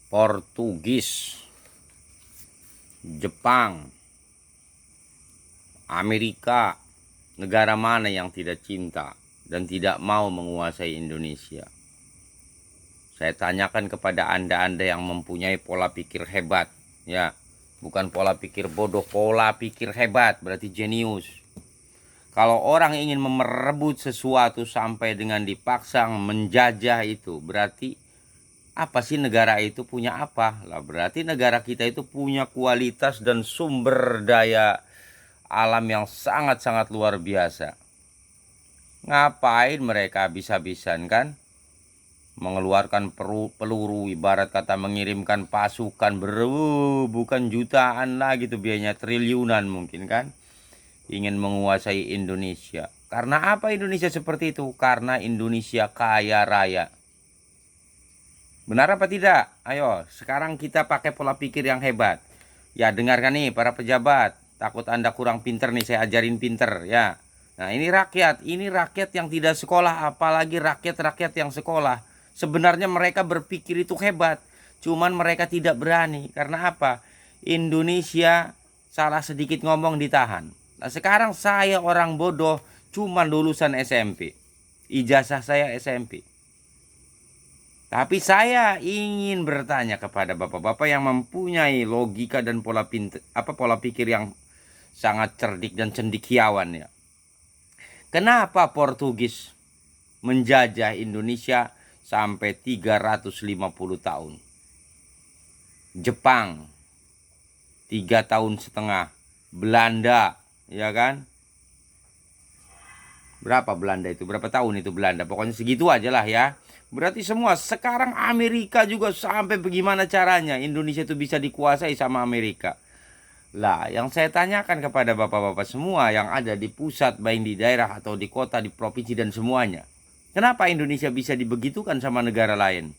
Portugis, Jepang, Amerika, negara mana yang tidak cinta dan tidak mau menguasai Indonesia? Saya tanyakan kepada Anda-Anda yang mempunyai pola pikir hebat, ya, bukan pola pikir bodoh, pola pikir hebat, berarti jenius. Kalau orang ingin merebut sesuatu sampai dengan dipaksa menjajah itu, berarti apa sih negara itu punya apa? Lah berarti negara kita itu punya kualitas dan sumber daya alam yang sangat-sangat luar biasa. Ngapain mereka habis-habisan kan? Mengeluarkan peluru, ibarat kata mengirimkan pasukan bukan jutaan lah gitu, biayanya triliunan mungkin kan, ingin menguasai Indonesia. Karena apa Indonesia seperti itu? Karena Indonesia kaya raya. Benar apa tidak? Ayo, sekarang kita pakai pola pikir yang hebat. Ya, dengarkan nih para pejabat. Takut Anda kurang pinter nih, saya ajarin pinter ya. Nah, ini rakyat yang tidak sekolah, apalagi rakyat-rakyat yang sekolah. Sebenarnya mereka berpikir itu hebat, cuman mereka tidak berani. Karena apa? Indonesia salah sedikit ngomong ditahan. Nah, sekarang saya orang bodoh, cuman lulusan SMP. Ijazah saya SMP. Tapi saya ingin bertanya kepada bapak-bapak yang mempunyai logika dan pola pikir yang sangat cerdik dan cendekiawan ya. Kenapa Portugis menjajah Indonesia sampai 350 tahun? Jepang 3,5 tahun. Belanda, ya kan? Berapa Belanda itu? Berapa tahun itu Belanda? Pokoknya segitu aja lah ya. Berarti semua. Sekarang Amerika juga sampai bagaimana caranya Indonesia itu bisa dikuasai sama Amerika. Lah, yang saya tanyakan kepada bapak-bapak semua yang ada di pusat, baik di daerah atau di kota, di provinsi dan semuanya. Kenapa Indonesia bisa dibegitukan sama negara lain?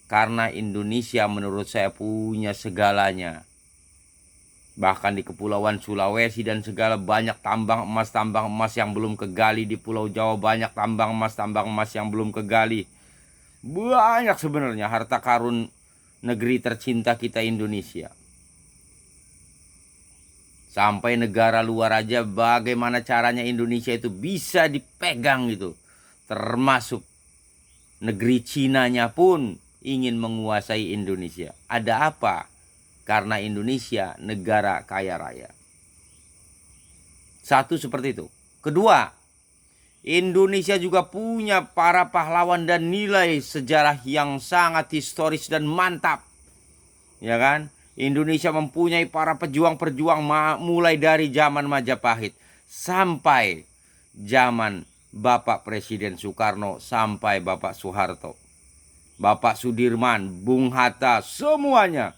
Karena Indonesia menurut saya punya segalanya. Bahkan di Kepulauan Sulawesi dan segala banyak tambang emas yang belum kegali. Di Pulau Jawa banyak tambang emas yang belum kegali. Banyak sebenarnya harta karun negeri tercinta kita Indonesia. Sampai negara luar aja bagaimana caranya Indonesia itu bisa dipegang gitu. Termasuk negeri Cinanya pun ingin menguasai Indonesia. Ada apa? Karena Indonesia negara kaya raya. Satu seperti itu. Kedua, Indonesia juga punya para pahlawan dan nilai sejarah yang sangat historis dan mantap. Ya kan? Indonesia mempunyai para pejuang-pejuang mulai dari zaman Majapahit sampai zaman Bapak Presiden Soekarno sampai Bapak Soeharto, Bapak Sudirman, Bung Hatta, semuanya.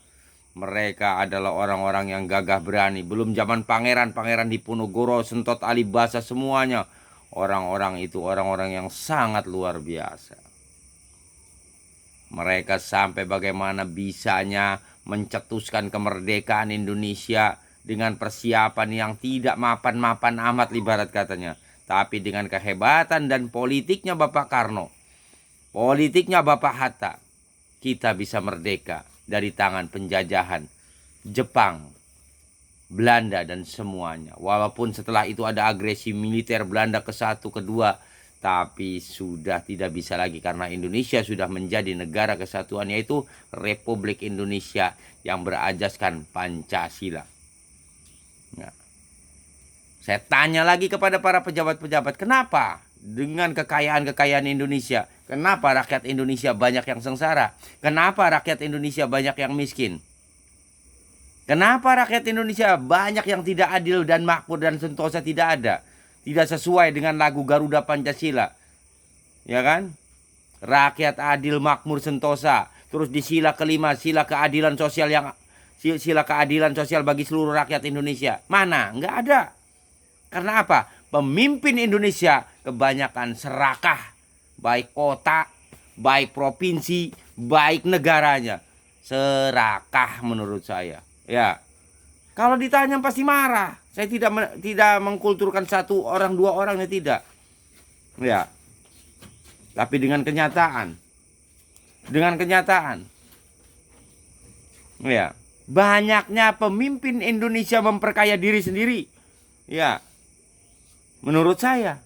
Mereka adalah orang-orang yang gagah berani. Belum zaman pangeran-pangeran Diponegoro, Sentot Alibasa, semuanya. Orang-orang itu orang-orang yang sangat luar biasa. Mereka sampai bagaimana bisanya mencetuskan kemerdekaan Indonesia dengan persiapan yang tidak mapan-mapan amat ibarat katanya. Tapi dengan kehebatan dan politiknya Bapak Karno, politiknya Bapak Hatta, kita bisa merdeka dari tangan penjajahan Jepang, Belanda dan semuanya. Walaupun setelah itu ada agresi militer Belanda ke-1, ke-2, tapi sudah tidak bisa lagi karena Indonesia sudah menjadi negara kesatuan, yaitu Republik Indonesia yang berajaskan Pancasila. Nah, saya tanya lagi kepada para pejabat-pejabat, kenapa dengan kekayaan-kekayaan Indonesia, kenapa rakyat Indonesia banyak yang sengsara? Kenapa rakyat Indonesia banyak yang miskin? Kenapa rakyat Indonesia banyak yang tidak adil dan makmur dan sentosa tidak ada? Tidak sesuai dengan lagu Garuda Pancasila. Ya kan? Rakyat adil, makmur, sentosa. Terus di sila kelima, sila keadilan sosial bagi seluruh rakyat Indonesia. Mana? Nggak ada. Karena apa? Pemimpin Indonesia kebanyakan serakah. Baik kota, baik provinsi, baik negaranya. Serakah menurut saya. Ya. Kalau ditanya pasti marah. Saya tidak mengkulturkan satu orang, dua orangnya tidak. Ya. Tapi dengan kenyataan. Ya, banyaknya pemimpin Indonesia memperkaya diri sendiri. Ya, menurut saya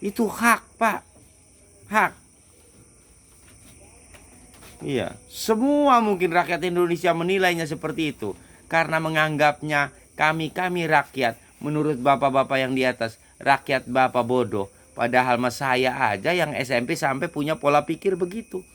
itu hak, Pak. Hak. Iya, semua mungkin rakyat Indonesia menilainya seperti itu karena menganggapnya kami rakyat, menurut bapak-bapak yang di atas, rakyat bapak bodoh. Padahal mas saya aja yang SMP sampai punya pola pikir begitu.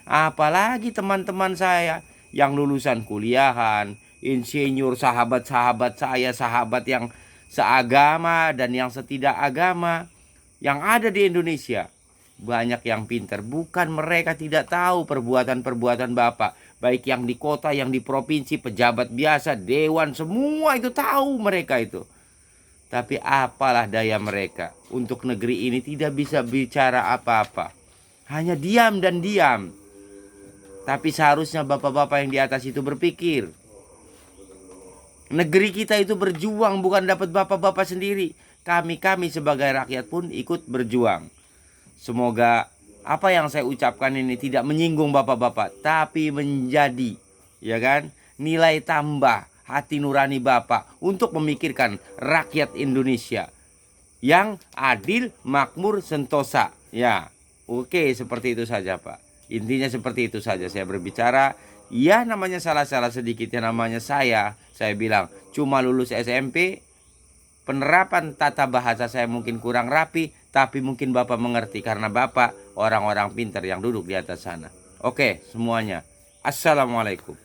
Apalagi teman-teman saya yang lulusan kuliahan, insinyur, sahabat-sahabat saya, sahabat yang seagama dan yang setidak agama yang ada di Indonesia. Banyak yang pintar, bukan mereka tidak tahu perbuatan-perbuatan Bapak, baik yang di kota, yang di provinsi, pejabat biasa, dewan, semua itu tahu mereka itu. Tapi apalah daya mereka, untuk negeri ini tidak bisa bicara apa-apa, hanya diam dan diam. Tapi seharusnya bapak-bapak yang di atas itu berpikir, negeri kita itu berjuang bukan dapat bapak-bapak sendiri. Kami sebagai rakyat pun ikut berjuang. Semoga apa yang saya ucapkan ini tidak menyinggung bapak-bapak, tapi menjadi, ya kan, nilai tambah hati nurani bapak untuk memikirkan rakyat Indonesia yang adil, makmur, sentosa. Ya, oke, seperti itu saja, Pak. Intinya seperti itu saja saya berbicara. Ya, namanya salah-salah sedikit, ya namanya saya bilang cuma lulus SMP. Penerapan tata bahasa saya mungkin kurang rapi, tapi mungkin Bapak mengerti karena Bapak orang-orang pintar yang duduk di atas sana. Oke, semuanya. Assalamualaikum.